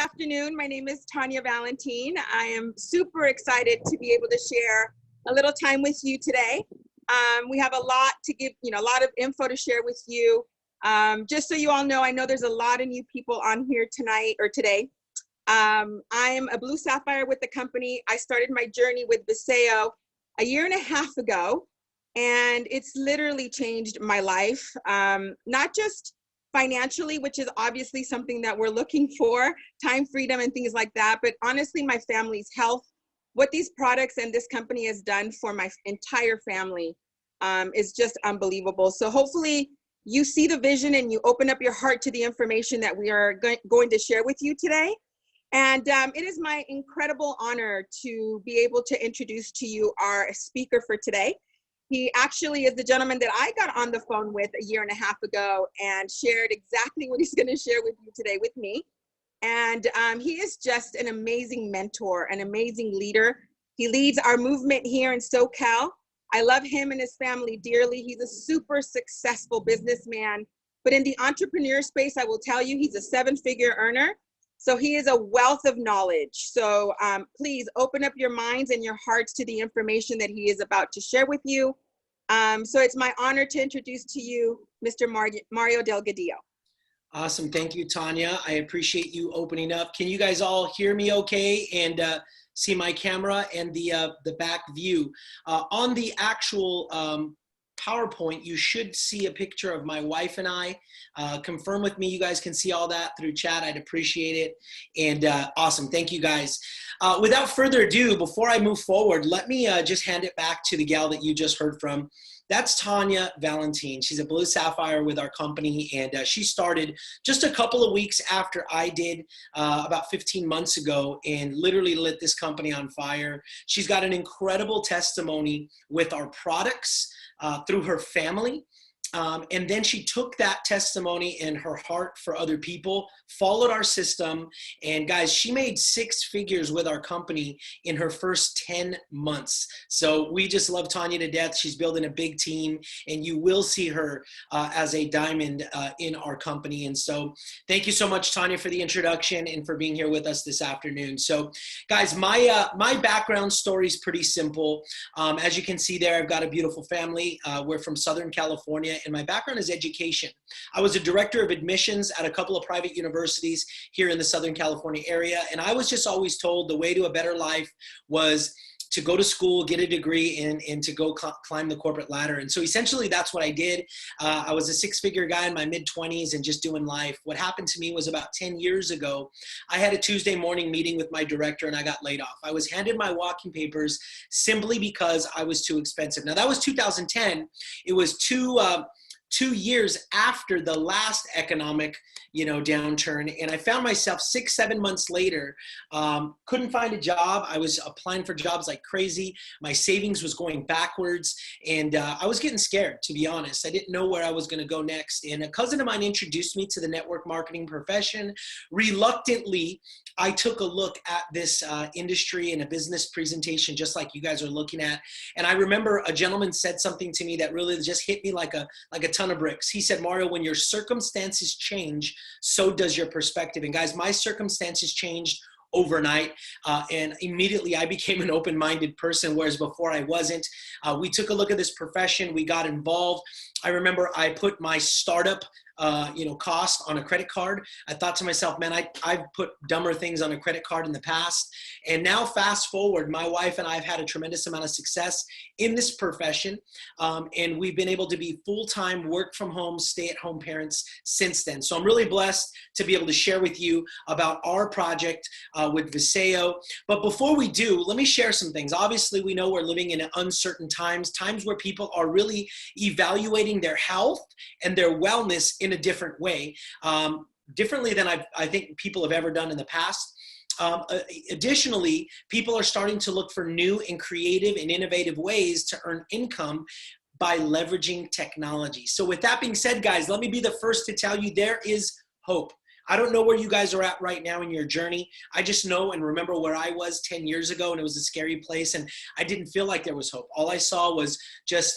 afternoon. My name is Tanya Valentine. I am super excited to be able to share a little time with you today. We have a lot to give, a lot of info to share with you. Just so you all know, I know there's a lot of new people on here tonight or today. I'm a Blue Sapphire with the company. I started my journey with Viseo a year and a half ago, and it's literally changed my life. Not just financially, which is obviously something that we're looking for, time freedom and things like that, but honestly, my family's health. What these products and this company has done for my entire family is just unbelievable. So hopefully you see the vision and you open up your heart to the information that we are going to share with you today. And it is my incredible honor to be able to introduce to you our speaker for today. He actually is the gentleman that I got on the phone with a year and a half ago and shared exactly what he's going to share with you today with me. And he is just an amazing mentor, an amazing leader. He leads our movement here in SoCal. I love him and his family dearly. He's a super successful businessman. But in the entrepreneur space, I will tell you, he's a 7-figure earner. So he is a wealth of knowledge. So please open up your minds and your hearts to the information that he is about to share with you. So it's my honor to introduce to you Mr. Mario Delgadillo. Awesome. Thank you, Tanya. I appreciate you opening up. Can you guys all hear me okay and see my camera and the back view? On the actual PowerPoint, you should see a picture of my wife and I. Confirm with me. You guys can see all that through chat. I'd appreciate it. And awesome. Thank you, guys. Without further ado, before I move forward, let me just hand it back to the gal that you just heard from. That's Tanya Valentine. She's a Blue Sapphire with our company, and she started just a couple of weeks after I did, about 15 months ago, and literally lit this company on fire. She's got an incredible testimony with our products through her family. And then she took that testimony and her heart for other people, followed our system, and guys, she made 6 figures with our company in her first 10 months. So we just love Tanya to death. She's building a big team, and you will see her as a diamond in our company. And so thank you so much, Tanya, for the introduction and for being here with us this afternoon. So guys, my background story is pretty simple. As you can see there, I've got a beautiful family. We're from Southern California, and my background is education. I was a director of admissions at a couple of private universities here in the Southern California area, and I was just always told the way to a better life was to go to school, get a degree, and to go climb the corporate ladder. And so essentially that's what I did. I was a 6-figure guy in my mid-20s and just doing life. What happened to me was about 10 years ago, I had a Tuesday morning meeting with my director and I got laid off. I was handed my walking papers simply because I was too expensive. Now that was 2010. It was 2 years after the last economic, downturn. And I found myself 6-7 months later, couldn't find a job. I was applying for jobs like crazy. My savings was going backwards. And I was getting scared, to be honest. I didn't know where I was going to go next. And a cousin of mine introduced me to the network marketing profession. Reluctantly, I took a look at this industry and a business presentation, just like you guys are looking at. And I remember a gentleman said something to me that really just hit me like a ton of bricks. He said, Mario, when your circumstances change, so does your perspective. And guys, my circumstances changed overnight, and immediately I became an open-minded person, whereas before I wasn't. We took a look at this profession. We got involved. I remember I put my startup cost on a credit card. I thought to myself, man, I've put dumber things on a credit card in the past. And now fast forward, my wife and I have had a tremendous amount of success in this profession. And we've been able to be full-time, work from home, stay-at-home parents since then. So I'm really blessed to be able to share with you about our project with Viseo. But before we do, let me share some things. Obviously, we know we're living in uncertain times where people are really evaluating their health and their wellness in a different way, differently than I think people have ever done in the past. Additionally, people are starting to look for new and creative and innovative ways to earn income by leveraging technology. So with that being said, guys, let me be the first to tell you there is hope. I don't know where you guys are at right now in your journey. I just know and remember where I was 10 years ago, and it was a scary place, and I didn't feel like there was hope. All I saw was just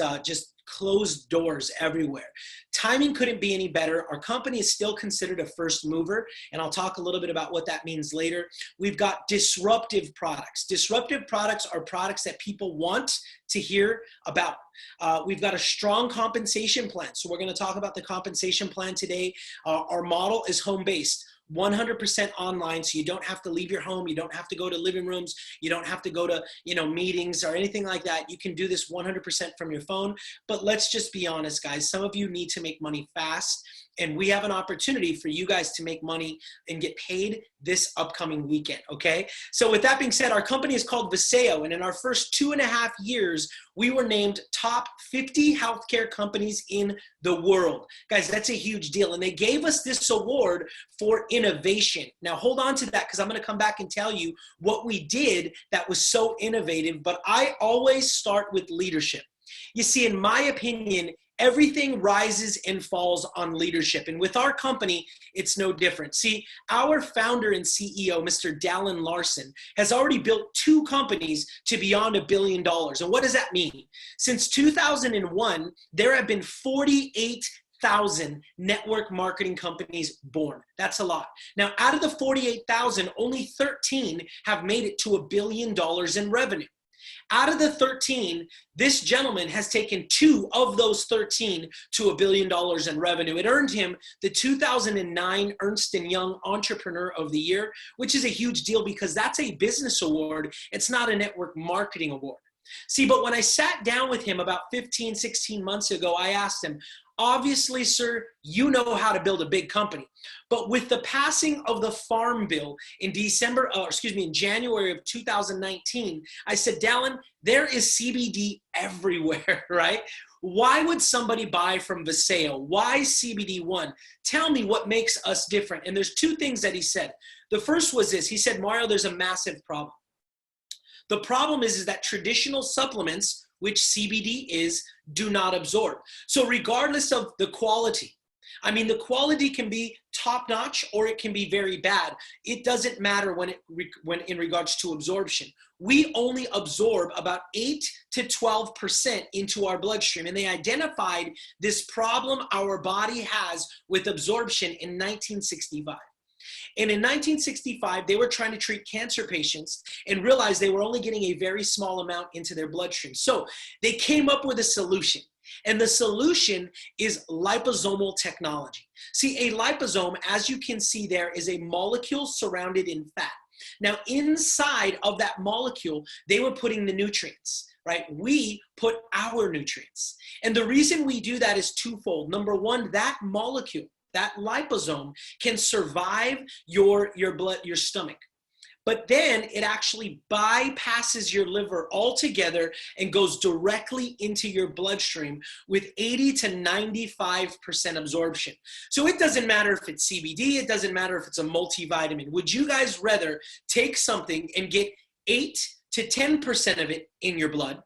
closed doors everywhere. Timing couldn't be any better. Our company is still considered a first mover, and I'll talk a little bit about what that means later. We've got disruptive products. Disruptive products are products that people want to hear about. We've got a strong compensation plan. So we're going to talk about the compensation plan today. Our model is home-based. 100% online, so you don't have to leave your home, you don't have to go to living rooms, you don't have to go to, meetings or anything like that. You can do this 100% from your phone. But let's just be honest, guys, some of you need to make money fast, and we have an opportunity for you guys to make money and get paid this upcoming weekend, okay? So with that being said, our company is called Viseo, and in our first 2.5 years, we were named top 50 healthcare companies in the world. Guys, that's a huge deal, and they gave us this award for innovation. Now, hold on to that, because I'm going to come back and tell you what we did that was so innovative, but I always start with leadership. You see, in my opinion, everything rises and falls on leadership. And with our company, it's no different. See, our founder and CEO, Mr. Dallin Larson, has already built 2 companies to beyond $1 billion. And what does that mean? Since 2001, there have been 48,000 network marketing companies born. That's a lot. Now, out of the 48,000, only 13 have made it to $1 billion in revenue. Out of the 13, this gentleman has taken 2 of those 13 to $1 billion in revenue. It earned him the 2009 Ernst & Young Entrepreneur of the Year, which is a huge deal because that's a business award. It's not a network marketing award. See, but when I sat down with him about 15, 16 months ago, I asked him, obviously, sir, you know how to build a big company. But with the passing of the Farm Bill in in January of 2019, I said, Dallin, there is CBD everywhere, right? Why would somebody buy from Viseo? Why CBD1? Tell me what makes us different. And there's 2 things that he said. The first was this. He said, Mario, there's a massive problem. The problem is that traditional supplements, which CBD is, do not absorb. So regardless of the quality, the quality can be top-notch or it can be very bad. It doesn't matter when in regards to absorption. We only absorb about 8 to 12% into our bloodstream. And they identified this problem our body has with absorption in 1965. And in 1965, they were trying to treat cancer patients and realized they were only getting a very small amount into their bloodstream. So they came up with a solution. And the solution is liposomal technology. See, a liposome, as you can see there, is a molecule surrounded in fat. Now, inside of that molecule, they were putting the nutrients, right? We put our nutrients. And the reason we do that is twofold. Number one, that molecule, that liposome, can survive your stomach. But then it actually bypasses your liver altogether and goes directly into your bloodstream with 80 to 95% absorption. So it doesn't matter if it's CBD, it doesn't matter if it's a multivitamin. Would you guys rather take something and get 8 to 10% of it in your blood,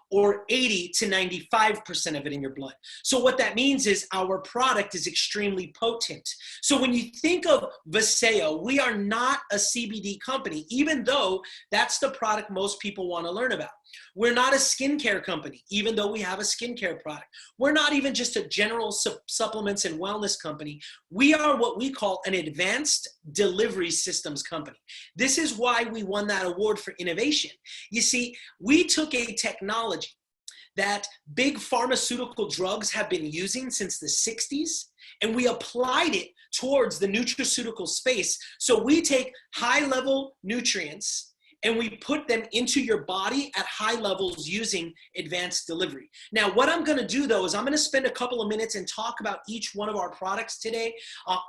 or 80 to 95% of it in your blood? So what that means is our product is extremely potent. So when you think of Viseo, we are not a CBD company, even though that's the product most people want to learn about. We're not a skincare company, even though we have a skincare product. We're not even just a general supplements and wellness company. We are what we call an advanced delivery systems company. This is why we won that award for innovation. You see, we took a technology that big pharmaceutical drugs have been using since the 60s, and we applied it towards the nutraceutical space. So we take high-level nutrients and we put them into your body at high levels using advanced delivery. Now, what I'm gonna do though is I'm gonna spend a couple of minutes and talk about each one of our products today.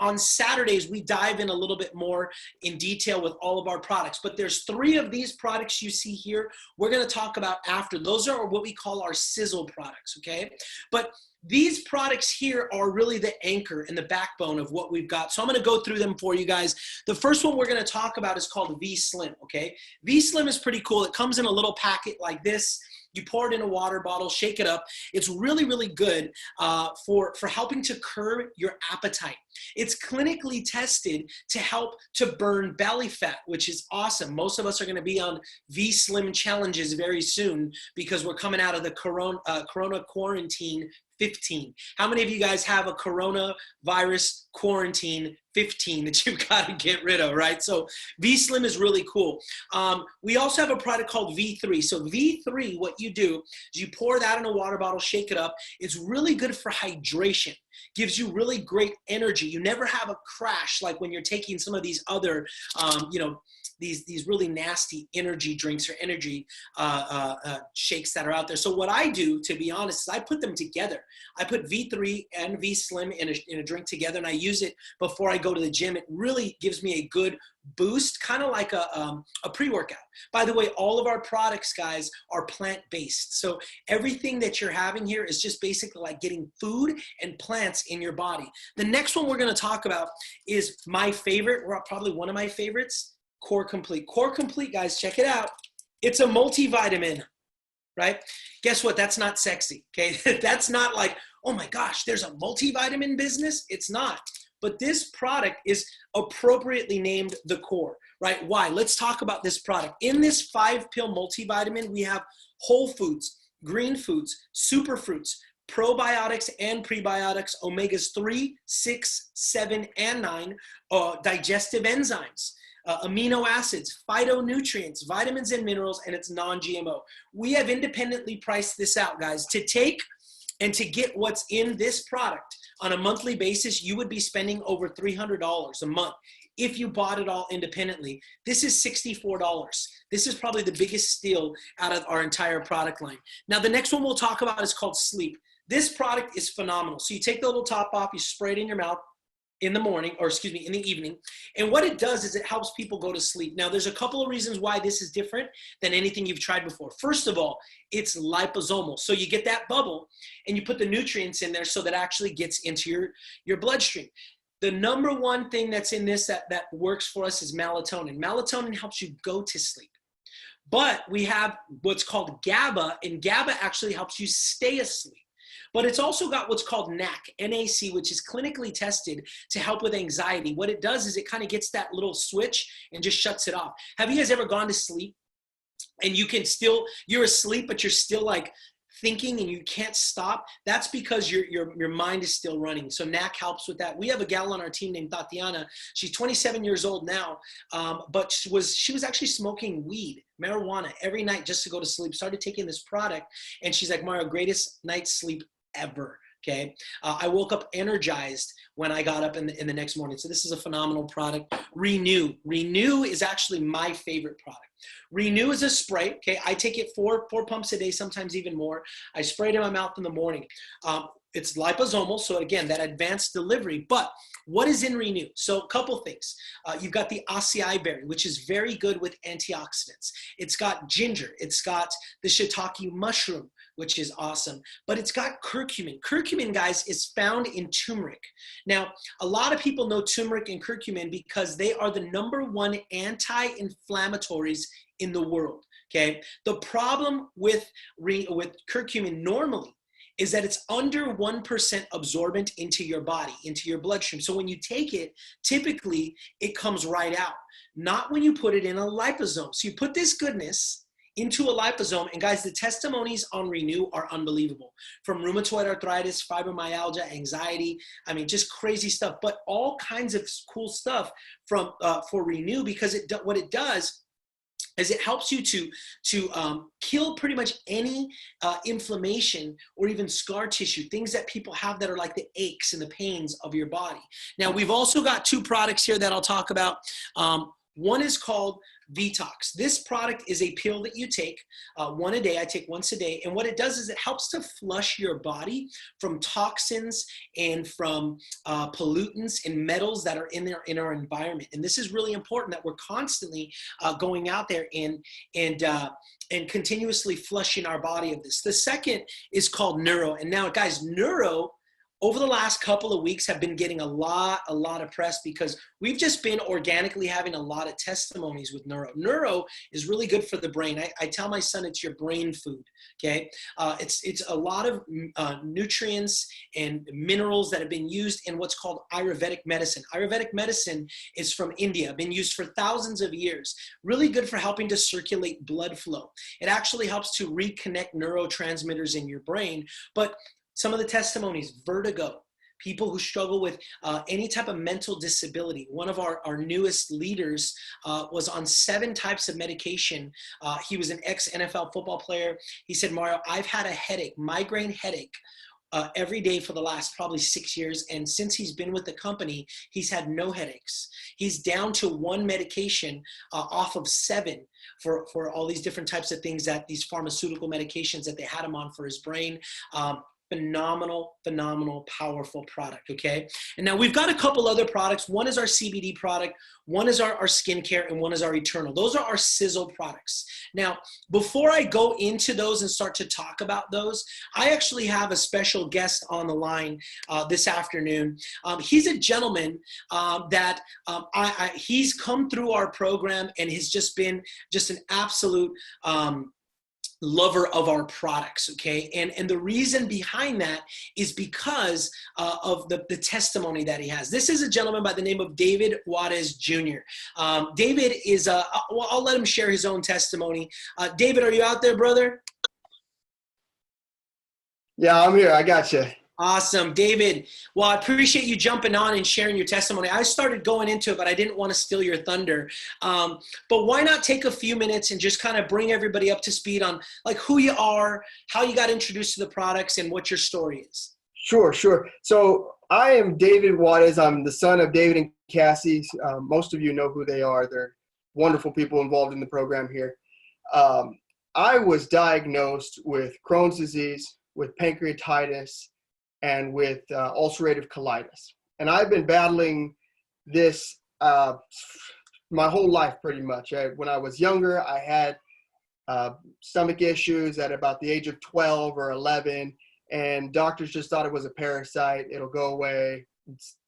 On Saturdays, we dive in a little bit more in detail with all of our products, but there's 3 of these products you see here we're gonna talk about after. Those are what we call our sizzle products, okay? But These products here are really the anchor and the backbone of what we've got. So I'm going to go through them for you guys. The first one we're going to talk about is called V Slim, okay? V Slim is pretty cool. It comes in a little packet like this. You pour it in a water bottle, shake it up. It's really, really good for helping to curb your appetite. It's clinically tested to help to burn belly fat, which is awesome. Most of us are going to be on V Slim challenges very soon because we're coming out of the Corona quarantine 15. How many of you guys have a coronavirus quarantine 15 that you've got to get rid of, right? So V Slim is really cool. We also have a product called V3. So V3, what you do is you pour that in a water bottle, shake it up. It's really good for hydration. Gives you really great energy. You never have a crash like when you're taking some of these other, these really nasty energy drinks or energy shakes that are out there. So what I do, to be honest, is I put them together. I put V3 and V Slim in a drink together, and I use it before I go to the gym. It really gives me a good boost, kind of like a pre-workout. By the way, all of our products, guys, are plant-based. So everything that you're having here is just basically like getting food and plants in your body. The next one we're going to talk about is my favorite, or probably one of my favorites, Core Complete. Core Complete, guys, check it out. It's a multivitamin, right? Guess what? That's not sexy, okay? That's not like, oh my gosh, there's a multivitamin business. It's not. But this product is appropriately named the Core, right? Why? Let's talk about this product. In this 5-pill multivitamin, we have whole foods, green foods, superfruits, probiotics and prebiotics, omegas 3, 6, 7, and 9, digestive enzymes, amino acids, phytonutrients, vitamins and minerals, and it's non-GMO. We have independently priced this out, guys. To take and to get what's in this product on a monthly basis, you would be spending over $300 a month if you bought it all independently. This is $64. This is probably the biggest steal out of our entire product line. Now, the next one we'll talk about is called Sleep. This product is phenomenal. So you take the little top off, you spray it in your mouth in the morning, or excuse me, in the evening. And what it does is it helps people go to sleep. Now, there's a couple of reasons why this is different than anything you've tried before. First of all, it's liposomal. So you get that bubble and you put the nutrients in there so that actually gets into your bloodstream. The number one thing that's in this that works for us is melatonin. Melatonin helps you go to sleep. But we have what's called GABA, and GABA actually helps you stay asleep. But it's also got what's called NAC, which is clinically tested to help with anxiety. What it does is it kind of gets that little switch and just shuts it off. Have you guys ever gone to sleep and you're asleep, but you're still like thinking and you can't stop? That's because your mind is still running. So NAC helps with that. We have a gal on our team named Tatiana. She's 27 years old now, but she was actually smoking weed, marijuana every night just to go to sleep. Started taking this product, and she's like, Mario, greatest night's sleep ever. Okay. I woke up energized when I got up in the next morning. So this is a phenomenal product. Renew is actually my favorite product. Renew is a spray. Okay. I take it four pumps a day, sometimes even more. I spray it in my mouth in the morning. It's liposomal. So again, that advanced delivery. But what is in Renew? So a couple things. You've got the acai berry, which is very good with antioxidants. It's got ginger. It's got the shiitake mushroom, which is awesome. But it's got curcumin. Curcumin, guys, is found in turmeric. Now, a lot of people know turmeric and curcumin because they are the #1 anti-inflammatories in the world, okay? The problem with curcumin normally is that it's under 1% absorbent into your body, into your bloodstream. So when you take it, typically it comes right out, not when you put it in a liposome. So you put this goodness into a liposome, and guys, the testimonies on Renew are unbelievable. From rheumatoid arthritis, fibromyalgia, anxiety, I mean, just crazy stuff, but all kinds of cool stuff from for Renew, because what it does is it helps you to kill pretty much any inflammation or even scar tissue, things that people have that are like the aches and the pains of your body. Now, we've also got 2 products here that I'll talk about. One is called Vetox. This product is a pill that you take one a day. I take once a day. And what it does is it helps to flush your body from toxins and from pollutants and metals that are in our environment. And this is really important that we're constantly going out there and continuously flushing our body of this. The second is called Neuro. And now, guys, Neuro, over the last couple of weeks, have been getting a lot of press because we've just been organically having a lot of testimonies with Neuro. Neuro is really good for the brain. I tell my son it's your brain food, okay? It's a lot of nutrients and minerals that have been used in what's called Ayurvedic medicine. Ayurvedic medicine is from India, been used for thousands of years. Really good for helping to circulate blood flow. It actually helps to reconnect neurotransmitters in your brain, but some of the testimonies, vertigo, people who struggle with any type of mental disability. One of our newest leaders was on 7 types of medication. He was an ex-NFL football player. He said, Mario, I've had a headache, migraine headache, every day for the last probably 6 years. And since he's been with the company, he's had no headaches. He's down to 1 medication off of 7 for all these different types of things, that these pharmaceutical medications that they had him on for his brain. Phenomenal, powerful product, okay? And now we've got a couple other products. One is our CBD product, one is our skincare, and one is our Eternal. Those are our sizzle products. Now, before I go into those and start to talk about those, I actually have a special guest on the line this afternoon. He's a gentleman that he's come through our program and has just been just an absolute lover of our products, okay? And the reason behind that is because of the testimony that he has. This is a gentleman by the name of David Juarez Jr. David is, well, I'll let him share his own testimony. David, are you out there, brother? Yeah, I'm here. I got you. Awesome. David, well, I appreciate you jumping on and sharing your testimony. I started going into it, but I didn't want to steal your thunder. But why not take a few minutes and just kind of bring everybody up to speed on like who you are, how you got introduced to the products, and what your story is? Sure. So I am David Juarez. I'm the son of David and Cassie. Most of you know who they are. They're wonderful people involved in the program here. I was diagnosed with Crohn's disease, with pancreatitis, and with ulcerative colitis. And I've been battling this my whole life pretty much. When I was younger, I had stomach issues at about the age of 12 or 11, and doctors just thought it was a parasite, it'll go away,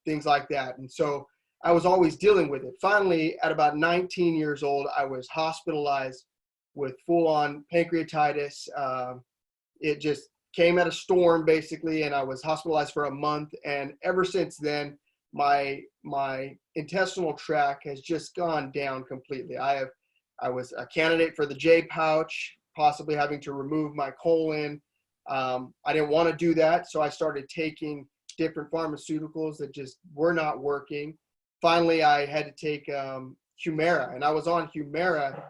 things like that. And so I was always dealing with it. Finally, at about 19 years old, I was hospitalized with full-on pancreatitis. It just came at a storm basically, and I was hospitalized for a month. And ever since then, my intestinal tract has just gone down completely. I was a candidate for the J pouch, possibly having to remove my colon. I didn't want to do that, so I started taking different pharmaceuticals that just were not working. Finally, I had to take Humira, and I was on Humira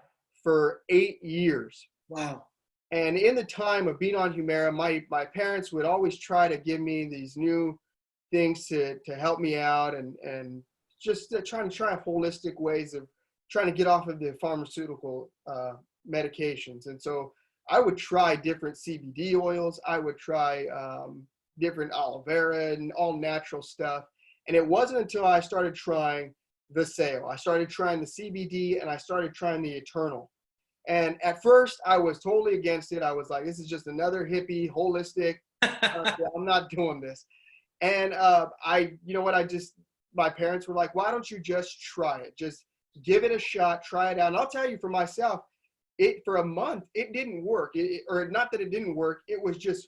for 8 years. Wow. And in the time of being on Humira, my parents would always try to give me these new things to help me out, and just try holistic ways of trying to get off of the pharmaceutical medications. And so I would try different CBD oils. I would try different aloe vera and all natural stuff. And it wasn't until I started trying the sale. I started trying the CBD, and I started trying the Eternal. And at first, I was totally against it. I was like, this is just another hippie, holistic. I'm not doing this. And my parents were like, why don't you just try it? Just give it a shot, try it out. And I'll tell you for myself, for a month, it didn't work. Or not that it didn't work, it was just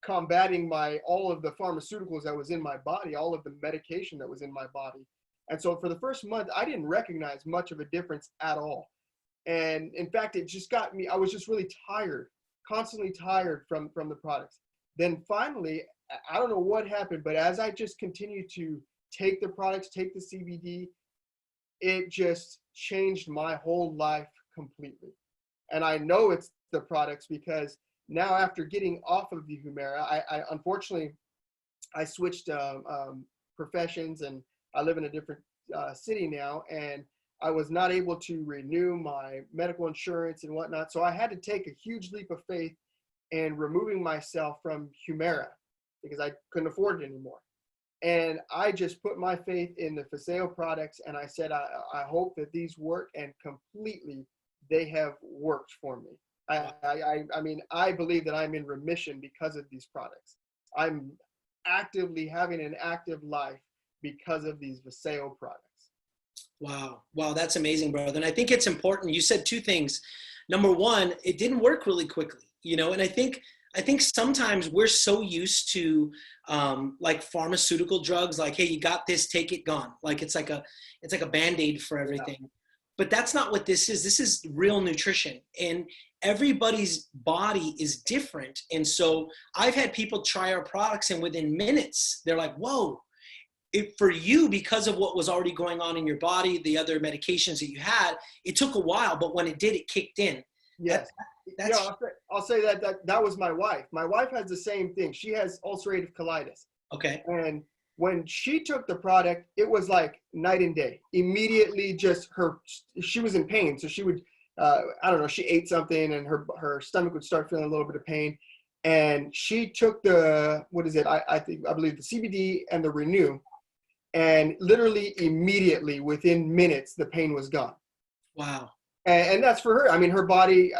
combating all of the pharmaceuticals that was in my body, all of the medication that was in my body. And so for the first month, I didn't recognize much of a difference at all. And in fact, it just got me, I was just really tired, constantly tired from the products. Then finally, I don't know what happened, but as I just continued to take the products, take the CBD, it just changed my whole life completely. And I know it's the products because now after getting off of the Humira, I unfortunately, I switched professions, and I live in a different city now. And I was not able to renew my medical insurance and whatnot. So I had to take a huge leap of faith in removing myself from Humira because I couldn't afford it anymore. And I just put my faith in the Faseo products, and I said, I hope that these work, and completely they have worked for me. I mean, I believe that I'm in remission because of these products. I'm actively having an active life because of these Faseo products. Wow. Wow. That's amazing, brother. And I think it's important. You said two things. Number one, it didn't work really quickly, and I think sometimes we're so used to like pharmaceutical drugs, like, hey, you got this, take it, gone. Like it's like a Band-Aid for everything. Yeah. But that's not what this is. This is real nutrition, and everybody's body is different. And so I've had people try our products, and within minutes, they're like, whoa. For you, because of what was already going on in your body, the other medications that you had, it took a while, but when it did, it kicked in. Yes. I'll say that was my wife. My wife has the same thing. She has ulcerative colitis. Okay. And when she took the product, it was like night and day. Immediately, she was in pain. So she would, I don't know, she ate something and her stomach would start feeling a little bit of pain. And she took I believe the CBD and the Renew. And literally immediately, within minutes, the pain was gone. Wow. And that's for her. I mean, her body,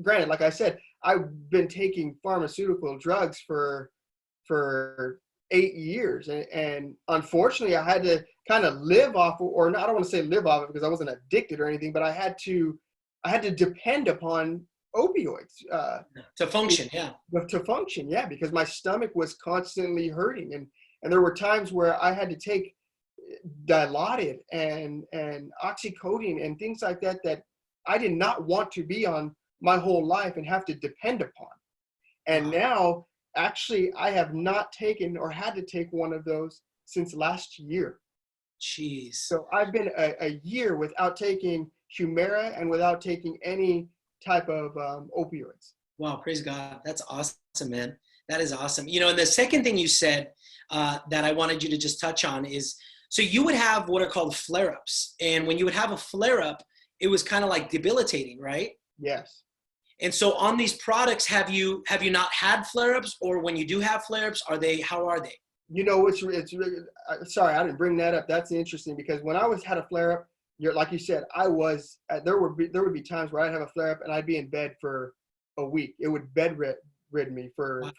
granted, like I said, I've been taking pharmaceutical drugs for 8 years. And unfortunately, I had to kind of live off, or I don't want to say live off it because I wasn't addicted or anything, but I had to depend upon opioids. To function, yeah. To function, yeah, because my stomach was constantly hurting. And there were times where I had to take Dilaudid and oxycodone and things like that I did not want to be on my whole life and have to depend upon. And now, actually, I have not taken or had to take one of those since last year. Jeez. So I've been a year without taking Humira and without taking any type of opioids. Wow, praise God. That's awesome, man. That is awesome. And the second thing you said that I wanted you to just touch on is, so you would have what are called flare-ups. And when you would have a flare-up, it was kind of like debilitating, right? Yes. And so on these products, have you not had flare-ups, or when you do have flare-ups, how are they? It's really, sorry, I didn't bring that up. That's interesting because when I had a flare-up, like you said, there would be times where I'd have a flare-up and I'd be in bed for a week. It would bedrid me for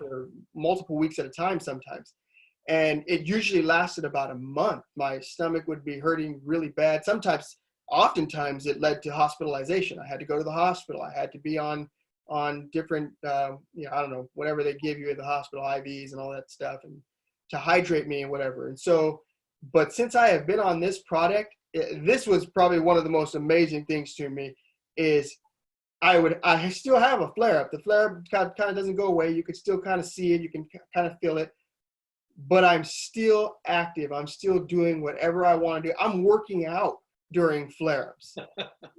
multiple weeks at a time sometimes. And it usually lasted about a month. My stomach would be hurting really bad. Oftentimes it led to hospitalization. I had to go to the hospital. I had to be on different, I don't know, whatever they give you at the hospital, IVs and all that stuff, and to hydrate me and whatever. And so, but since I have been on this product, this was probably one of the most amazing things to me is I still have a flare-up. The flare-up kind of doesn't go away. You can still kind of see it. You can kind of feel it. But I'm still active. I'm still doing whatever I want to do. I'm working out during flare-ups,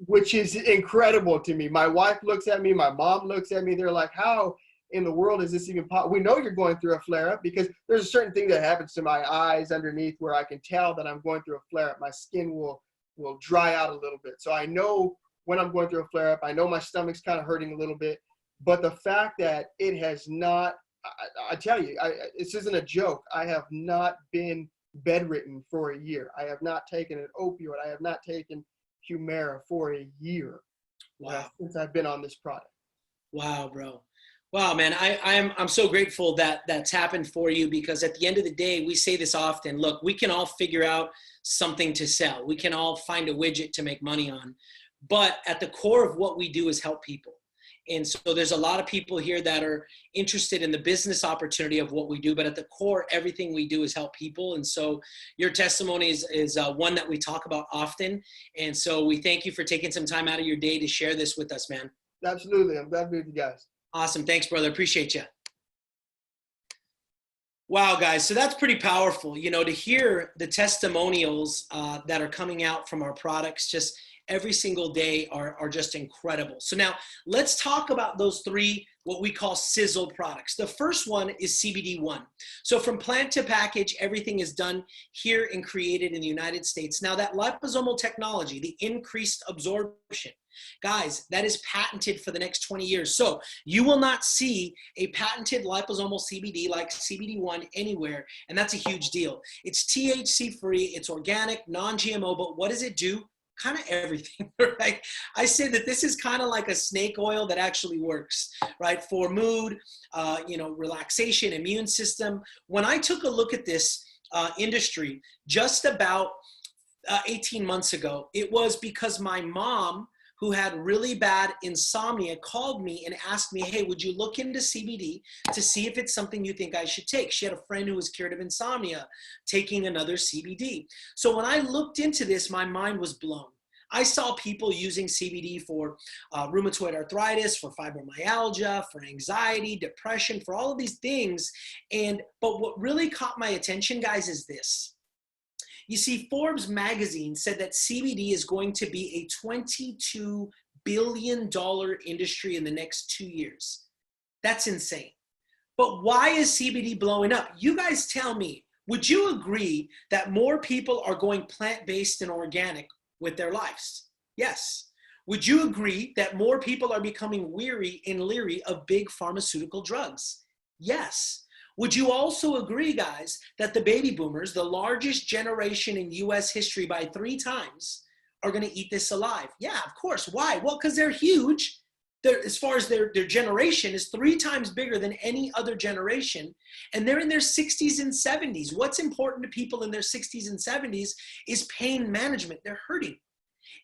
which is incredible to me. My wife looks at me. My mom looks at me. They're like, how in the world is this even possible? We know you're going through a flare-up because there's a certain thing that happens to my eyes underneath where I can tell that I'm going through a flare-up. My skin will dry out a little bit. So I know when I'm going through a flare-up. I know my stomach's kind of hurting a little bit. But the fact that it has not, I tell you, this isn't a joke. I have not been bedridden for a year. I have not taken an opioid. I have not taken Humira for a year. Wow. Since I've been on this product. Wow, bro. Wow, man. I'm so grateful that that's happened for you, because at the end of the day, we say this often. Look, we can all figure out something to sell. We can all find a widget to make money on. But at the core of what we do is help people. And so there's a lot of people here that are interested in the business opportunity of what we do, but at the core, everything we do is help people. And so your testimony is one that we talk about often. And so we thank you for taking some time out of your day to share this with us, man. Absolutely. I'm glad to be with you guys. Awesome. Thanks, brother. Appreciate you. Wow, guys. So that's pretty powerful, to hear the testimonials that are coming out from our products. Just every single day are just incredible. So now let's talk about those three, what we call sizzle products. The first one is CBD1. So from plant to package, everything is done here and created in the United States. Now that liposomal technology, the increased absorption, guys, that is patented for the next 20 years. So you will not see a patented liposomal CBD like CBD1 anywhere, and that's a huge deal. It's THC free, it's organic, non-GMO, but what does it do? Kind of everything, right? I say that this is kind of like a snake oil that actually works, right? For mood, relaxation, immune system. When I took a look at this industry just about 18 months ago, it was because my mom, who had really bad insomnia, called me and asked me, hey, would you look into CBD to see if it's something you think I should take? She had a friend who was cured of insomnia taking another CBD. So when I looked into this, my mind was blown. I saw people using CBD for rheumatoid arthritis, for fibromyalgia, for anxiety, depression, for all of these things. But what really caught my attention, guys, is this. You see, Forbes magazine said that CBD is going to be a $22 billion industry in the next 2 years. That's insane. But why is CBD blowing up? You guys tell me, would you agree that more people are going plant-based and organic with their lives? Yes. Would you agree that more people are becoming weary and leery of big pharmaceutical drugs? Yes. Would you also agree, guys, that the baby boomers, the largest generation in US history by 3 times, are going to eat this alive? Yeah, of course. Why? Well, because they're huge. As far as their generation is 3 times bigger than any other generation, and they're in their 60s and 70s. What's important to people in their 60s and 70s is pain management. They're hurting.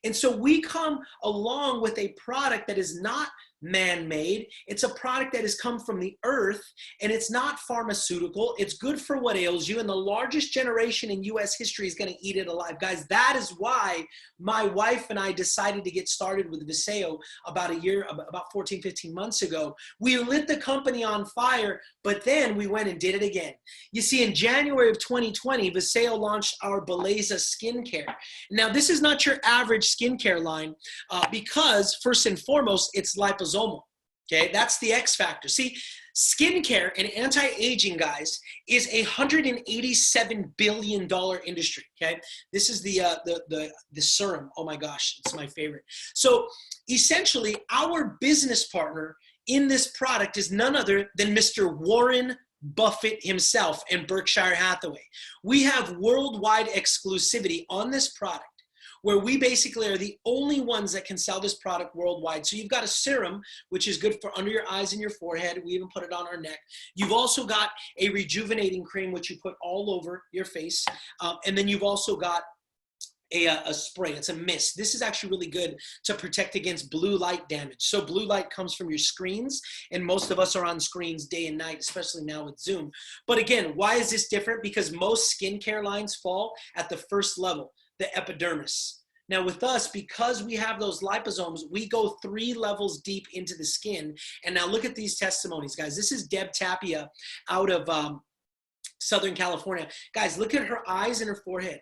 And so we come along with a product that is not man-made. It's a product that has come from the earth, and it's not pharmaceutical. It's good for what ails you, and the largest generation in US history is going to eat it alive. Guys, that is why my wife and I decided to get started with Viseo about 14, 15 months ago. We lit the company on fire, but then we went and did it again. You see, in January of 2020, Viseo launched our Beleza skincare. Now, this is not your average skincare line because, first and foremost, it's liposomal. Okay, that's the X factor. See, skincare and anti-aging, guys, is a $187 billion industry. Okay, this is the serum. Oh my gosh, it's my favorite. So essentially, our business partner in this product is none other than Mr. Warren Buffett himself and Berkshire Hathaway. We have worldwide exclusivity on this product, where we basically are the only ones that can sell this product worldwide. So you've got a serum, which is good for under your eyes and your forehead. We even put it on our neck. You've also got a rejuvenating cream, which you put all over your face. And then you've also got a spray. It's a mist. This is actually really good to protect against blue light damage. So blue light comes from your screens, and most of us are on screens day and night, especially now with Zoom. But again, why is this different? Because most skincare lines fall at the first level, the epidermis. Now with us, because we have those liposomes, we go 3 levels deep into the skin. And now look at these testimonies, guys. This is Deb Tapia out of Southern California. Guys, look at her eyes and her forehead.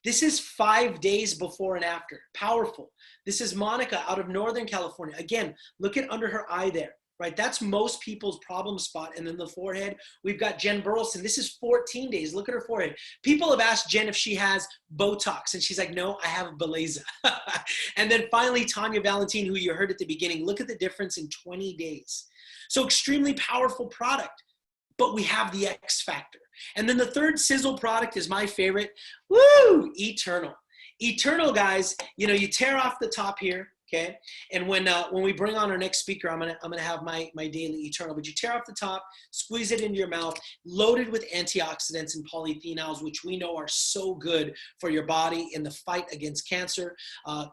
This is 5 days before and after. Powerful. This is Monica out of Northern California. Again, look at under her eye there. Right, that's most people's problem spot. And then the forehead, we've got Jen Burleson. This is 14 days. Look at her forehead. People have asked Jen if she has Botox, and she's like, no, I have Beleza. And then finally, Tanya Valentine, who you heard at the beginning. Look at the difference in 20 days. So extremely powerful product, but we have the X factor. And then the third sizzle product is my favorite. Woo! Eternal. Eternal, guys, you tear off the top here. Okay, and when we bring on our next speaker, I'm gonna have my daily Eternal. But you tear off the top, squeeze it into your mouth, loaded with antioxidants and polyphenols, which we know are so good for your body in the fight against cancer.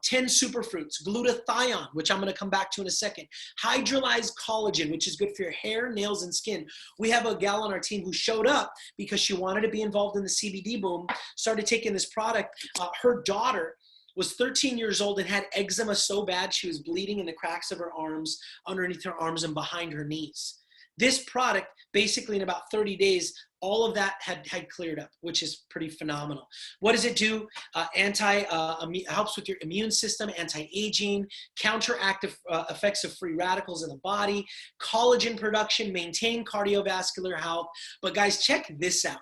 10 superfruits, glutathione, which I'm gonna come back to in a second. Hydrolyzed collagen, which is good for your hair, nails, and skin. We have a gal on our team who showed up because she wanted to be involved in the CBD boom, started taking this product. Her daughter was 13 years old and had eczema so bad she was bleeding in the cracks of her arms, underneath her arms, and behind her knees. This product, basically in about 30 days, all of that had cleared up, which is pretty phenomenal. What does it do? Helps with your immune system, anti-aging, counteractive effects of free radicals in the body, collagen production, maintain cardiovascular health. But guys, check this out.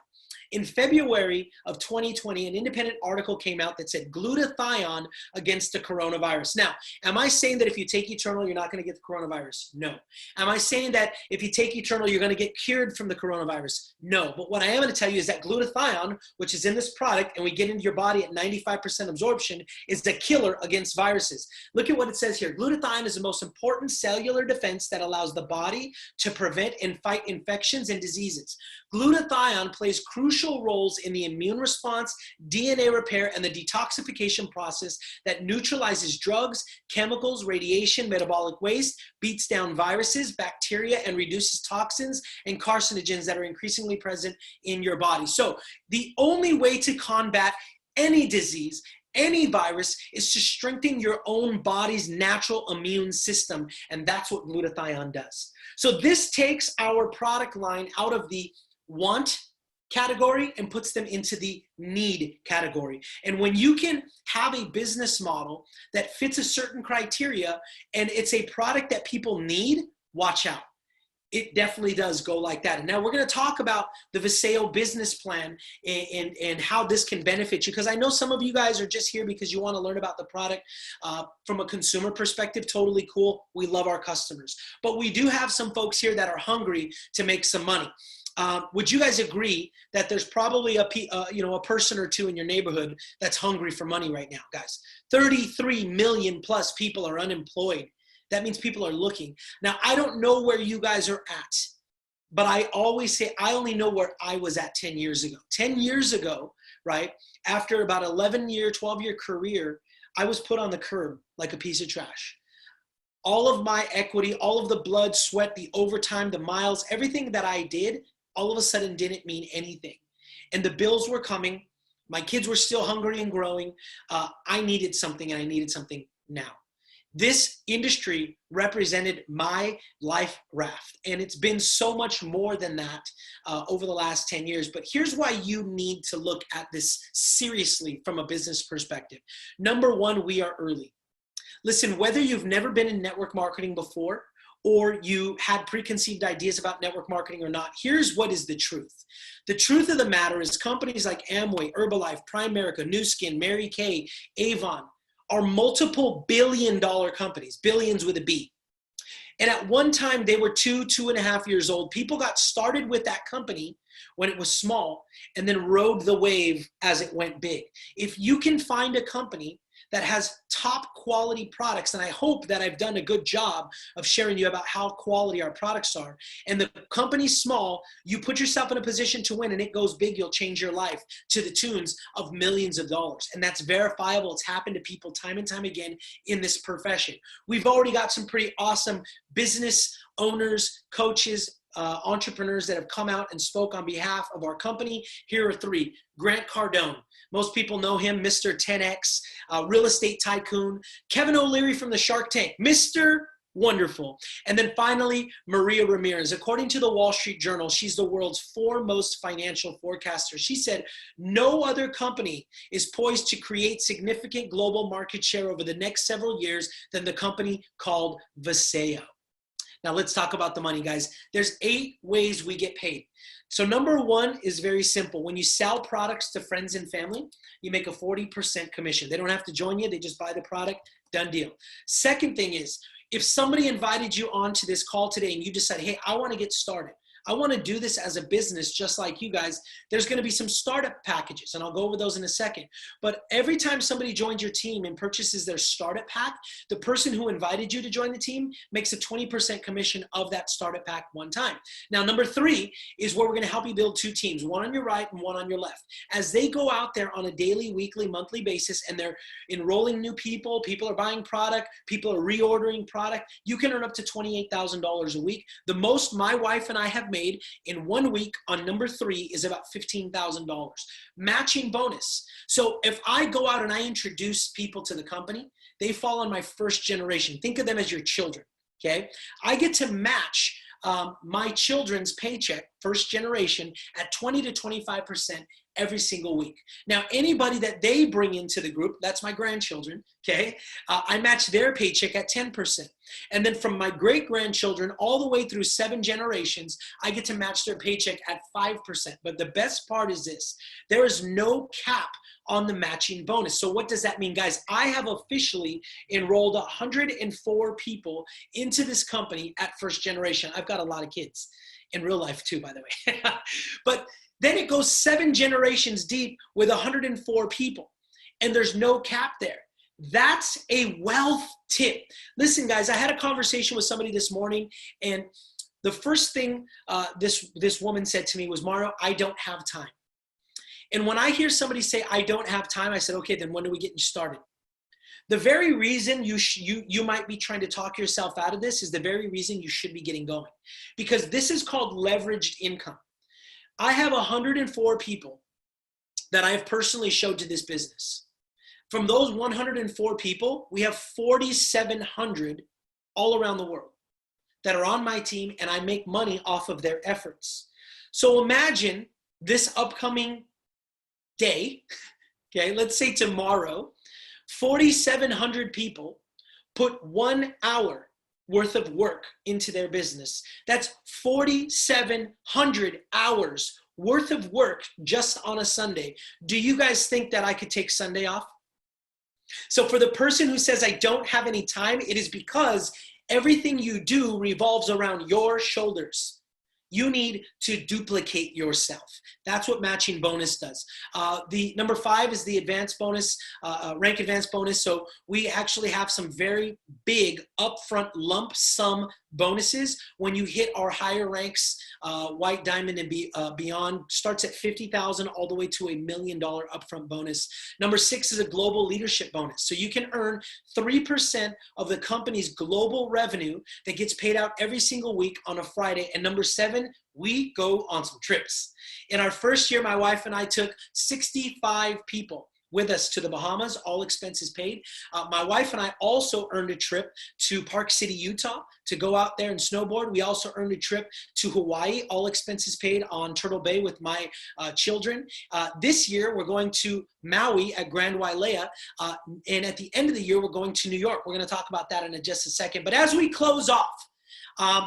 In February of 2020, an independent article came out that said glutathione against the coronavirus. Now, am I saying that if you take Eternal, you're not going to get the coronavirus? No. Am I saying that if you take Eternal, you're going to get cured from the coronavirus? No. But what I am going to tell you is that glutathione, which is in this product, and we get into your body at 95% absorption, is the killer against viruses. Look at what it says here. Glutathione is the most important cellular defense that allows the body to prevent and fight infections and diseases. Glutathione plays crucial roles in the immune response, DNA repair, and the detoxification process that neutralizes drugs, chemicals, radiation, metabolic waste, beats down viruses, bacteria, and reduces toxins and carcinogens that are increasingly present in your body. So the only way to combat any disease, any virus, is to strengthen your own body's natural immune system, and that's what glutathione does. So this takes our product line out of the want category and puts them into the need category. And when you can have a business model that fits a certain criteria and it's a product that people need, watch out. It definitely does go like that. And now we're going to talk about the Viseo business plan and how this can benefit you, because I know some of you guys are just here because you want to learn about the product from a consumer perspective. Totally cool. We love our customers. But we do have some folks here that are hungry to make some money. Would you guys agree that there's probably a person or two in your neighborhood that's hungry for money right now, guys? 33 million plus people are unemployed. That means people are looking. Now, I don't know where you guys are at, but I always say I only know where I was at 10 years ago. 10 years ago, right, after about 11-year, 12-year career, I was put on the curb like a piece of trash. All of my equity, all of the blood, sweat, the overtime, the miles, everything that I did, all of a sudden didn't mean anything. And the bills were coming. My kids were still hungry and growing. I needed something, and I needed something now. This industry represented my life raft, and it's been so much more than that over the last 10 years. But here's why you need to look at this seriously from a business perspective. Number one, we are early. Listen, whether you've never been in network marketing before or you had preconceived ideas about network marketing or not, here's what is the truth. The truth of the matter is companies like Amway, Herbalife, Primerica, Nu Skin, Mary Kay, Avon are multiple billion-dollar companies, billions with a B. And at one time, they were 2.5 years old. People got started with that company when it was small and then rode the wave as it went big. If you can find a company that has top quality products, and I hope that I've done a good job of sharing you about how quality our products are, and the company's small, you put yourself in a position to win and it goes big, you'll change your life to the tunes of millions of dollars. And that's verifiable. It's happened to people time and time again in this profession. We've already got some pretty awesome business owners, coaches, entrepreneurs that have come out and spoke on behalf of our company. Here are three. Grant Cardone. Most people know him, Mr. 10X, real estate tycoon. Kevin O'Leary from the Shark Tank, Mr. Wonderful. And then finally, Maria Ramirez. According to the Wall Street Journal, she's the world's foremost financial forecaster. She said, no other company is poised to create significant global market share over the next several years than the company called Viseo. Now let's talk about the money, guys. There's 8 ways we get paid. So number one is very simple. When you sell products to friends and family, you make a 40% commission. They don't have to join you. They just buy the product. Done deal. Second thing is, if somebody invited you onto this call today and you decide, hey, I want to get started, I want to do this as a business just like you guys, there's going to be some startup packages, and I'll go over those in a second. But every time somebody joins your team and purchases their startup pack, the person who invited you to join the team makes a 20% commission of that startup pack one time. Now, number 3 is where we're going to help you build 2 teams, one on your right and one on your left. As they go out there on a daily, weekly, monthly basis, and they're enrolling new people, people are buying product, people are reordering product, you can earn up to $28,000 a week. The most my wife and I have made in 1 week on number 3 is about $15,000. Matching bonus. So if I go out and I introduce people to the company, they fall on my first generation. Think of them as your children, okay? I get to match my children's paycheck, first generation, at 20 to 25% every single week. Now, anybody that they bring into the group, that's my grandchildren, okay? I match their paycheck at 10%. And then from my great-grandchildren all the way through 7 generations, I get to match their paycheck at 5%. But the best part is this: there is no cap on the matching bonus. So what does that mean, guys? I have officially enrolled 104 people into this company at first generation. I've got a lot of kids in real life too, by the way. But then it goes 7 generations deep with 104 people, and there's no cap there. That's a wealth tip. Listen, guys, I had a conversation with somebody this morning, and the first thing this woman said to me was, Mario, I don't have time. And when I hear somebody say, I don't have time, I said, okay, then when are we getting started? The very reason you might be trying to talk yourself out of this is the very reason you should be getting going, because this is called leveraged income. I have 104 people that I have personally showed to this business. From those 104 people, we have 4,700 all around the world that are on my team, and I make money off of their efforts. So imagine this upcoming day, okay, let's say tomorrow, 4,700 people put 1 hour worth of work into their business. That's 4,700 hours worth of work just on a Sunday. Do you guys think that I could take Sunday off? So for the person who says I don't have any time, it is because everything you do revolves around your shoulders. You need to duplicate yourself. That's what matching bonus does. The number 5 is the advanced bonus, rank advanced bonus. So we actually have some very big upfront lump sum bonuses when you hit our higher ranks. White diamond and beyond starts at $50,000 all the way to $1 million upfront bonus. Number 6 is a global leadership bonus. So you can earn 3% of the company's global revenue that gets paid out every single week on a Friday. And number 7, we go on some trips. In our first year, my wife and I took 65 people with us to the Bahamas, all expenses paid. My wife and I also earned a trip to Park City, Utah to go out there and snowboard. We also earned a trip to Hawaii, all expenses paid on Turtle Bay with my children. This year, we're going to Maui at Grand Wailea. And at the end of the year, we're going to New York. We're going to talk about that in just a second. But as we close off,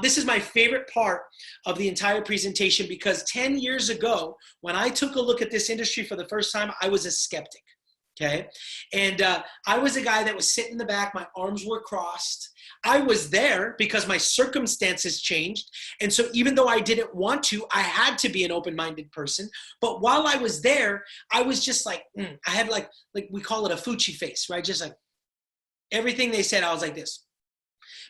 this is my favorite part of the entire presentation, because 10 years ago, when I took a look at this industry for the first time, I was a skeptic, okay? And I was a guy that was sitting in the back, my arms were crossed. I was there because my circumstances changed. And so even though I didn't want to, I had to be an open-minded person. But while I was there, I was just like, I had like we call it a Fuchi face, right? Just like everything they said, I was like this.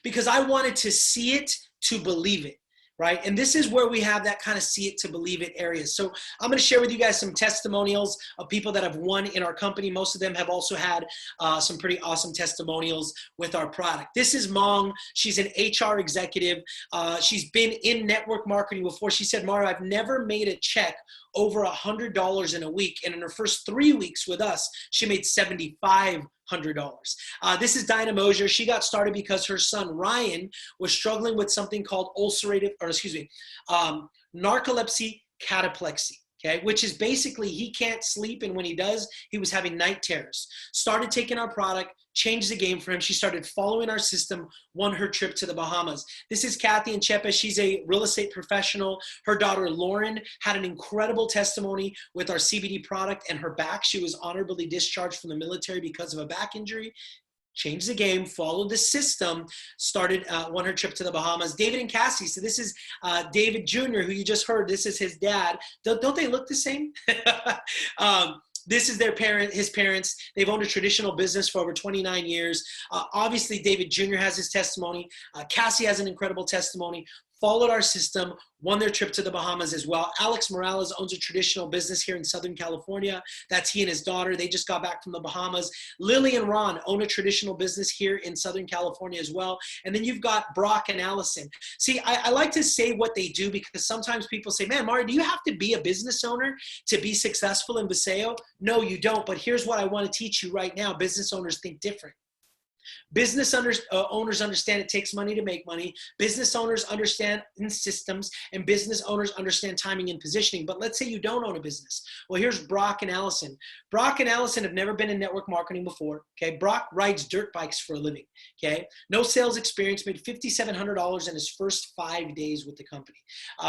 Because I wanted to see it to believe it, right? And this is where we have that kind of see it to believe it areas. So I'm going to share with you guys some testimonials of people that have won in our company. Most of them have also had some pretty awesome testimonials with our product. This is Mong. She's an HR executive. She's been in network marketing before. She said, Mario, I've never made a check over $100 in a week. And in her first 3 weeks with us, she made $7,500. This is Dinah Mosier. She got started because her son Ryan was struggling with something called narcolepsy cataplexy. Okay, which is basically he can't sleep, and when he does, he was having night terrors. Started taking our product, changed the game for him. She started following our system, won her trip to the Bahamas. This is Kathy and Chepa. She's a real estate professional. Her daughter Lauren had an incredible testimony with our CBD product and her back. She was honorably discharged from the military because of a back injury. Changed the game, followed the system, won her trip to the Bahamas. David and Cassie. So this is David Jr., who you just heard. This is his dad. Don't they look the same? This is his parents. They've owned a traditional business for over 29 years. Obviously, David Jr. has his testimony. Cassie has an incredible testimony. Followed our system, won their trip to the Bahamas as well. Alex Morales owns a traditional business here in Southern California. That's he and his daughter. They just got back from the Bahamas. Lily and Ron own a traditional business here in Southern California as well. And then you've got Brock and Allison. See, I like to say what they do, because sometimes people say, man, Mario, do you have to be a business owner to be successful in Viseo? No, you don't. But here's what I want to teach you right now. Business owners think different. Owners understand it takes money to make money. Business owners understand systems, and business owners understand timing and positioning. But let's say you don't own a business. Well, here's Brock and Allison. Brock and Allison have never been in network marketing before. Okay, Brock rides dirt bikes for a living. Okay, no sales experience, made $5,700 in his first 5 days with the company.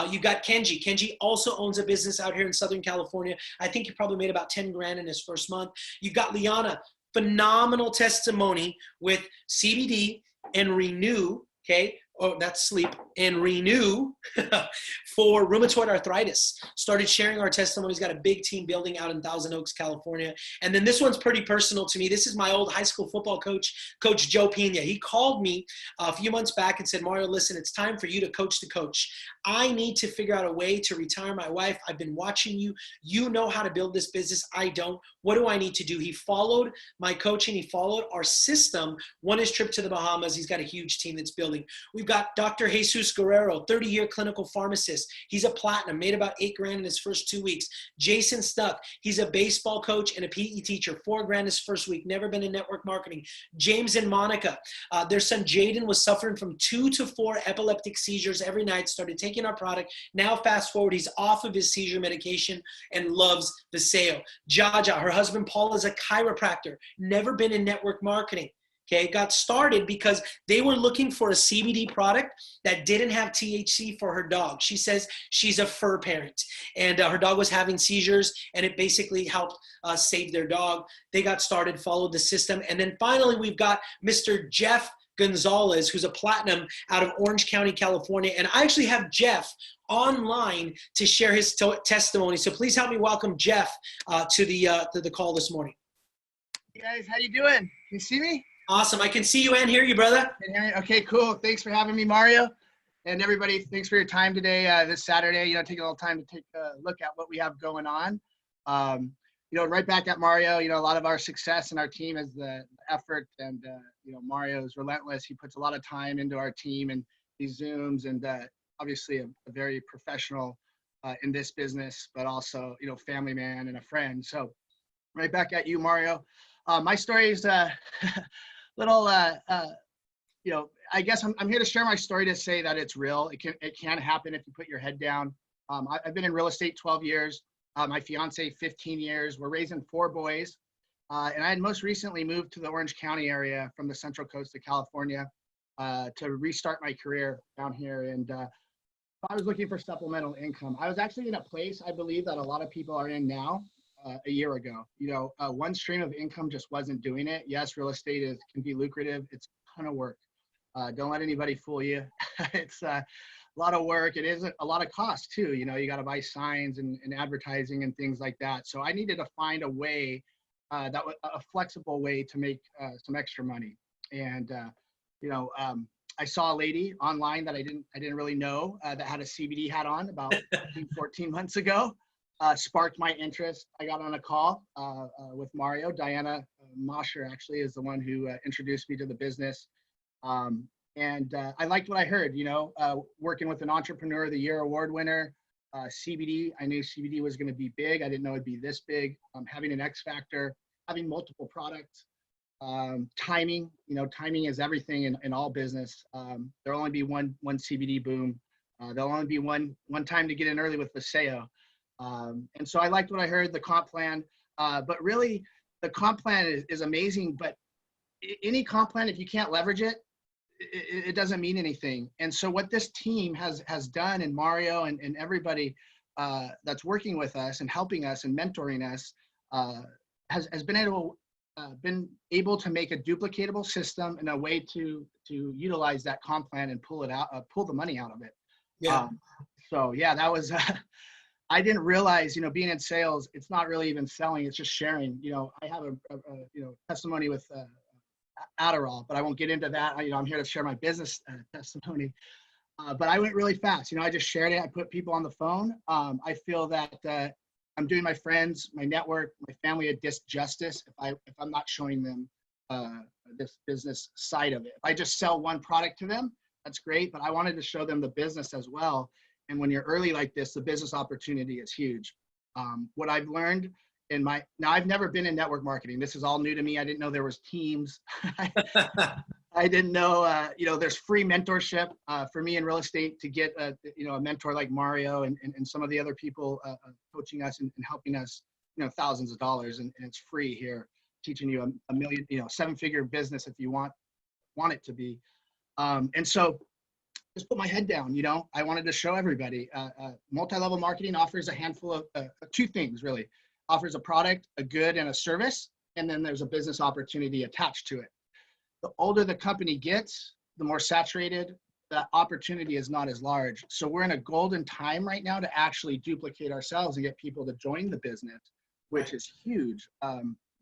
You got Kenji. Kenji also owns a business out here in Southern California. I think he probably made about 10 grand in his first month. You got Liana. Phenomenal testimony with CBD and Renew, okay? Oh, that's sleep. And Renew for rheumatoid arthritis. Started sharing our testimonies, got a big team building out in Thousand Oaks, California. And then this one's pretty personal to me. This is my old high school football coach, Coach Joe Pena. He called me a few months back and said, Mario, listen, it's time for you to coach the coach. I need to figure out a way to retire my wife. I've been watching you. You know how to build this business. I don't. What do I need to do? He followed my coaching. He followed our system. Won his trip to the Bahamas. He's got a huge team that's building. We've got Dr. Jesus Guerrero, 30-year clinical pharmacist. He's a platinum, made about 8 grand in his first 2 weeks. Jason Stuck, he's a baseball coach and a PE teacher, 4 grand his first week, never been in network marketing. James and Monica, their son Jaden was suffering from 2 to 4 epileptic seizures every night, started taking our product. Now fast forward, he's off of his seizure medication and loves the sale. Jaja, her husband Paul is a chiropractor, never been in network marketing. Okay, got started because they were looking for a CBD product that didn't have THC for her dog. She says she's a fur parent, and her dog was having seizures, and it basically helped save their dog. They got started, followed the system, and then finally we've got Mr. Jeff Gonzales, who's a platinum out of Orange County, California, and I actually have Jeff online to share his testimony. So please help me welcome Jeff to the call this morning. Hey guys, how you doing? Can you see me? Awesome. I can see you and hear you, brother. Okay, cool. Thanks for having me, Mario. And everybody, thanks for your time today, this Saturday. Taking a little time to take a look at what we have going on. Right back at Mario, a lot of our success and our team is the effort. And, Mario is relentless. He puts a lot of time into our team and these Zooms, and obviously a very professional in this business, but also, family man and a friend. So right back at you, Mario. My story is little, I guess I'm here to share my story to say that it's real. It can happen if you put your head down. I've been in real estate 12 years. My fiance, 15 years. We're raising 4 boys. And I had most recently moved to the Orange County area from the Central Coast of California to restart my career down here. And I was looking for supplemental income. I was actually in a place I believe that a lot of people are in now. A year ago, one stream of income just wasn't doing it. Yes, real estate can be lucrative. It's a ton of work. Don't let anybody fool you. It's a lot of work. It is a lot of cost too. You got to buy signs and advertising and things like that. So I needed to find a way that was a flexible way to make some extra money. And I saw a lady online that I didn't really know that had a CBD hat on about 14 months ago. Sparked my interest. I got on a call with Mario. Diana Mosher actually is the one who introduced me to the business. And I liked what I heard, working with an Entrepreneur of the Year award winner, CBD. I knew CBD was going to be big. I didn't know it'd be this big. Having an X factor, having multiple products, timing, timing is everything in all business. There'll only be one CBD boom. There'll only be one time to get in early with the SEO. And so I liked what I heard, the comp plan, but really the comp plan is amazing, but any comp plan, if you can't leverage it, it doesn't mean anything. And so what this team has done, and Mario and everybody that's working with us and helping us and mentoring us has been able to make a duplicatable system and a way to utilize that comp plan and pull the money out of it. Yeah. So yeah, that was I didn't realize, being in sales, it's not really even selling, it's just sharing. I have a testimony with Adderall, but I won't get into that. I'm here to share my business testimony. But I went really fast. I just shared it. I put people on the phone. I feel that I'm doing my friends, my network, my family a disjustice if I'm not showing them this business side of it. If I just sell one product to them, that's great, but I wanted to show them the business as well. And when you're early like this, the business opportunity is huge. What I've learned now I've never been in network marketing. This is all new to me. I didn't know there was teams. I didn't know, there's free mentorship for me in real estate to get a mentor like Mario and some of the other people coaching us and helping us, thousands of dollars, and it's free here, teaching you a million, 7-figure business if you want it to be. And so just put my head down, I wanted to show everybody, multi-level marketing offers a handful of 2 things really. Offers a product, a good, and a service, and then there's a business opportunity attached to it. The older the company gets, the more saturated, the opportunity is not as large. So we're in a golden time right now to actually duplicate ourselves and get people to join the business, which is huge.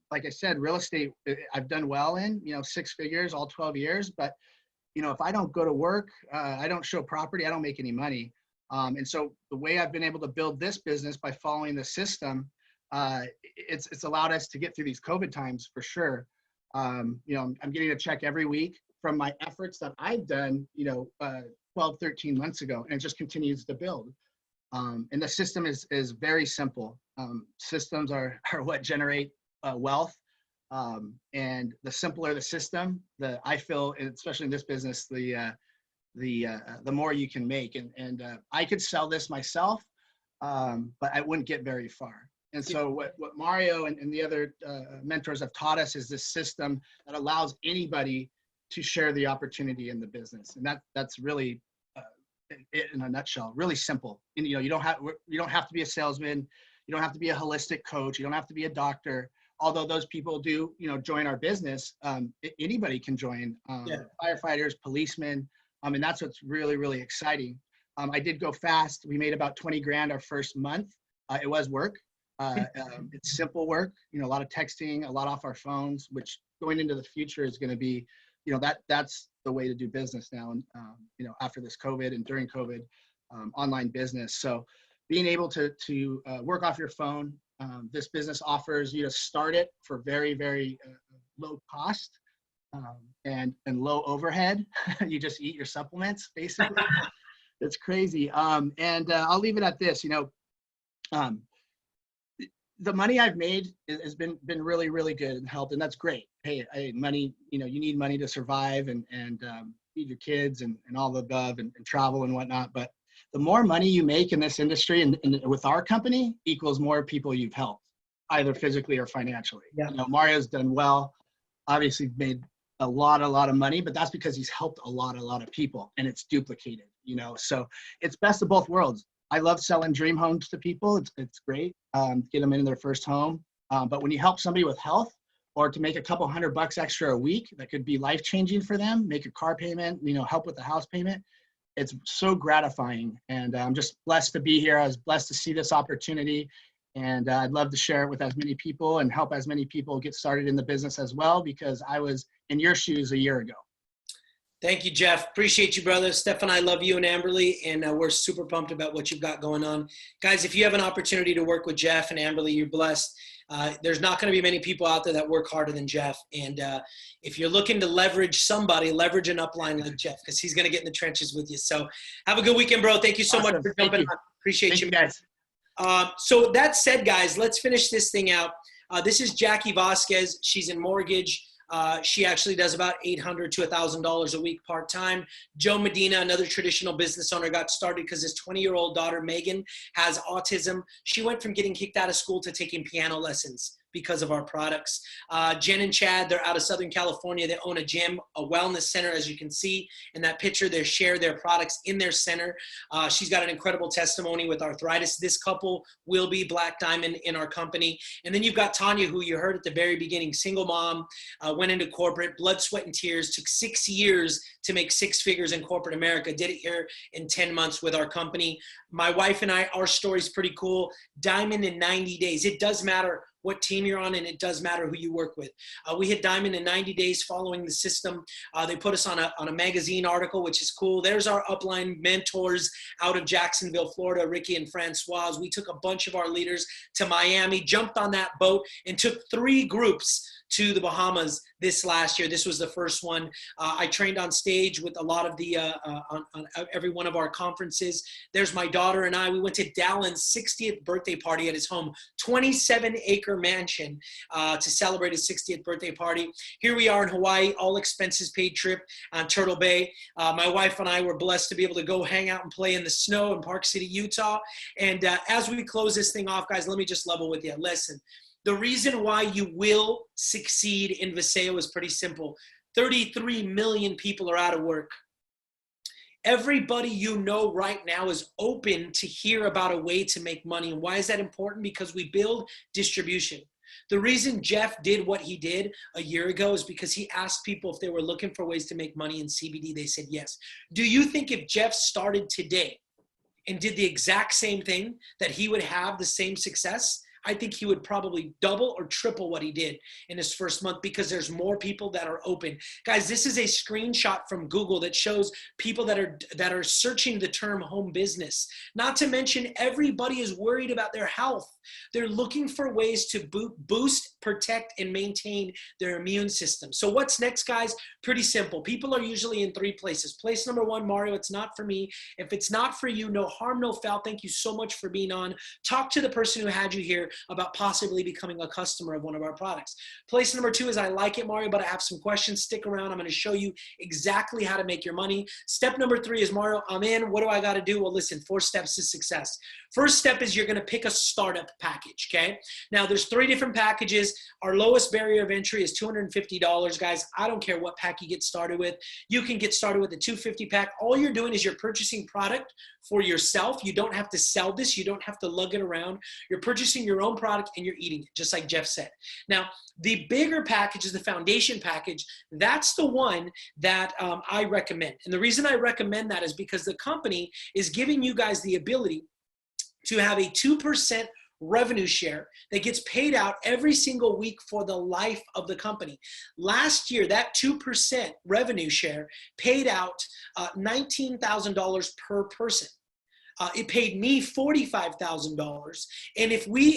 Like I said, real estate, I've done well in, 6 figures, all 12 years, but if I don't go to work, I don't show property, I don't make any money. And so the way I've been able to build this business by following the system, it's allowed us to get through these COVID times for sure. I'm getting a check every week from my efforts that I've done, 12, 13 months ago, and it just continues to build. And the system is very simple. Systems are what generate wealth. And the simpler the system, I feel, especially in this business, the more you can make. And I could sell this myself, but I wouldn't get very far. And so what Mario and the other mentors have taught us is this system that allows anybody to share the opportunity in the business. And that's really it in a nutshell, really simple. And, you don't have to be a salesman. You don't have to be a holistic coach. You don't have to be a doctor. Although those people do, join our business, anybody can join, firefighters, policemen. And that's what's really, really exciting. I did go fast. We made about 20 grand our first month. It was work. It's simple work, a lot of texting, a lot off our phones, which going into the future is going to be, that's the way to do business now. And, after this COVID and during COVID, online business. So being able to work off your phone, this business offers you to start it for very, very low cost and low overhead. You just eat your supplements, basically. It's crazy. And I'll leave it at this, the money I've made has been really, really good and helped, and that's great. Hey, money, you need money to survive and feed your kids and all the above and travel and whatnot. But the more money you make in this industry and with our company equals more people you've helped, either physically or financially. Yeah. Mario's done well, obviously made a lot of money, but that's because he's helped a lot of people, and it's duplicated, so it's best of both worlds. I love selling dream homes to people. It's great, get them in their first home. But when you help somebody with health, or to make a couple $100 extra a week, that could be life-changing for them, make a car payment, help with the house payment. It's so gratifying. And I'm just blessed to be here. I was blessed to see this opportunity. And I'd love to share it with as many people and help as many people get started in the business as well, because I was in your shoes a year ago. Thank you, Jeff. Appreciate you, brother. Steph and I love you and Amberly, and we're super pumped about what you've got going on. Guys, if you have an opportunity to work with Jeff and Amberly, you're blessed. There's not going to be many people out there that work harder than Jeff. And if you're looking to leverage somebody, leverage an upline like Jeff, because he's going to get in the trenches with you. So have a good weekend, bro. Thank you so much for jumping on. Appreciate you, guys. So that said, guys, let's finish this thing out. This is Jackie Vasquez. She's in mortgage. She actually does about $800 to $1,000 a week part-time. Joe Medina, another traditional business owner, got started because his 20-year-old daughter, Megan, has autism. She went from getting kicked out of school to taking piano lessons because of our products. Jen and Chad, they're out of Southern California. They own a gym, a wellness center. As you can see in that picture, they share their products in their center. She's got an incredible testimony with arthritis. This couple will be Black Diamond in our company. And then you've got Tanya, who you heard at the very beginning, single mom, went into corporate, blood, sweat, and tears, took 6 years to make 6 figures in corporate America, did it here in 10 months with our company. My wife and I, our story's pretty cool. Diamond in 90 days. It does matter what team you're on, and it does matter who you work with. We hit Diamond in 90 days following the system. They put us on a magazine article, which is cool. There's our upline mentors out of Jacksonville, Florida, Ricky and Francoise. We took a bunch of our leaders to Miami, jumped on that boat, and took 3 groups to the Bahamas this last year. This was the first one. I trained on stage with a lot of the, on every one of our conferences. There's my daughter and I. We went to Dallin's 60th birthday party at his home, 27-acre mansion to celebrate his 60th birthday party. Here we are in Hawaii, all expenses paid trip on Turtle Bay. My wife and I were blessed to be able to go hang out and play in the snow in Park City, Utah. And as we close this thing off, guys, let me just level with you. Listen, the reason why you will succeed in Viseo is pretty simple. 33 million people are out of work. Everybody you know right now is open to hear about a way to make money. And why is that important? Because we build distribution. The reason Jeff did what he did a year ago is because he asked people if they were looking for ways to make money in CBD. They said yes. Do you think if Jeff started today and did the exact same thing that he would have the same success? I think he would probably double or triple what he did in his first month because there's more people that are open. Guys, this is a screenshot from Google that shows people that are searching the term home business. Not to mention everybody is worried about their health. They're looking for ways to boost, protect, and maintain their immune system. So what's next, guys? Pretty simple. People are usually in three places. Place number one, Mario, it's not for me. If it's not for you, no harm, no foul. Thank you so much for being on. Talk to the person who had you here about possibly becoming a customer of one of our products. Place number two is I like it, Mario, but I have some questions. Stick around. I'm going to show you exactly how to make your money. Step number three is Mario, I'm in. What do I got to do? Well, listen, 4 steps to success. First step is you're going to pick a startup package, okay? Now, there's 3 different packages. Our lowest barrier of entry is $250, guys. I don't care what pack you get started with. You can get started with the $250 pack. All you're doing is you're purchasing product for yourself. You don't have to sell this. You don't have to lug it around. You're purchasing your own product and you're eating it, just like Jeff said. Now, the bigger package is the foundation package. That's the one that I recommend. And the reason I recommend that is because the company is giving you guys the ability to have a 2% revenue share that gets paid out every single week for the life of the company. Last year, that 2% revenue share paid out $19,000 per person. It paid me $45,000.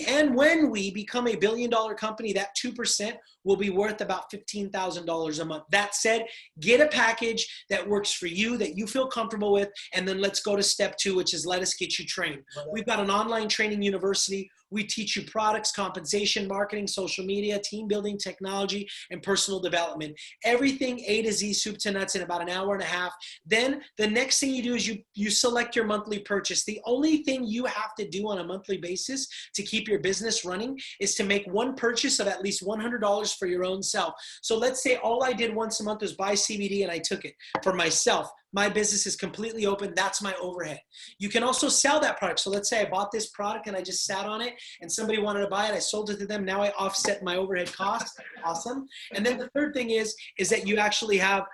And when we become a billion-dollar company, that 2% will be worth about $15,000 a month. That said, get a package that works for you, that you feel comfortable with, and then let's go to step 2, which is let us get you trained. We've got an online training university. We teach you products, compensation, marketing, social media, team building, technology, and personal development. Everything A to Z, soup to nuts in about an hour and a half. Then the next thing you do is you select your monthly purchase. The only thing you have to do on a monthly basis to keep your business running is to make one purchase of at least $100 for your own self. So let's say all I did once a month was buy CBD and I took it for myself. My business is completely open. That's my overhead. You can also sell that product. So let's say I bought this product and I just sat on it and somebody wanted to buy it. I sold it to them. Now I offset my overhead costs. Awesome. And then the third thing is that you actually have,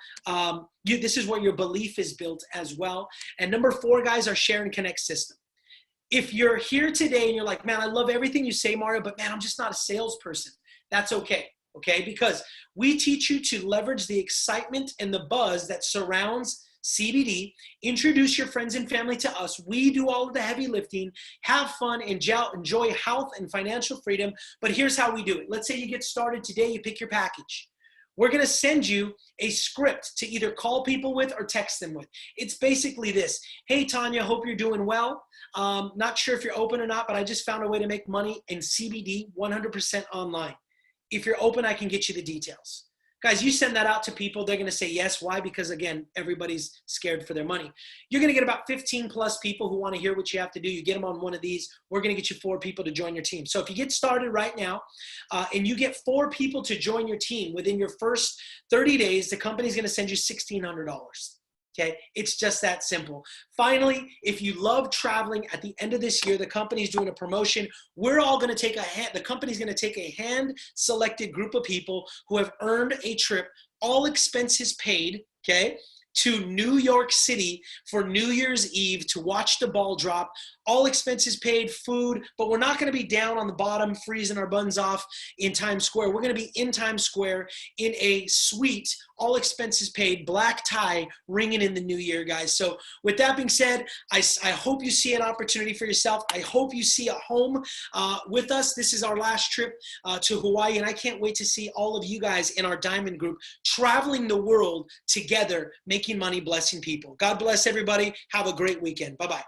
this is where your belief is built as well. And number 4, guys, our share and connect system. If you're here today and you're like, man, I love everything you say, Mario, but man, I'm just not a salesperson. That's okay. Okay. Because we teach you to leverage the excitement and the buzz that surrounds CBD, introduce your friends and family to us. We do all of the heavy lifting, have fun, enjoy health and financial freedom. But here's how we do it. Let's say you get started today, you pick your package. We're going to send you a script to either call people with or text them with. It's basically this. Hey, Tanya, hope you're doing well. Not sure if you're open or not, but I just found a way to make money in CBD 100% online. If you're open, I can get you the details. Guys, you send that out to people, they're going to say yes. Why? Because, again, everybody's scared for their money. You're going to get about 15 plus people who want to hear what you have to do. You get them on one of these. We're going to get you 4 people to join your team. So if you get started right now and you get 4 people to join your team within your first 30 days, the company's going to send you $1,600. Okay, it's just that simple. Finally, if you love traveling, at the end of this year, the company's doing a promotion. We're all going to take the company's going to take a hand-selected group of people who have earned a trip, all expenses paid, okay? to New York City for New Year's Eve to watch the ball drop. All expenses paid, food, but we're not going to be down on the bottom freezing our buns off in Times Square. We're going to be in Times Square in a suite, all expenses paid, black tie, ringing in the new year, guys. So with that being said, I hope you see an opportunity for yourself. I hope you see a home with us. This is our last trip to Hawaii, and I can't wait to see all of you guys in our Diamond Group traveling the world together, making money, blessing people. God bless everybody. Have a great weekend. Bye-bye.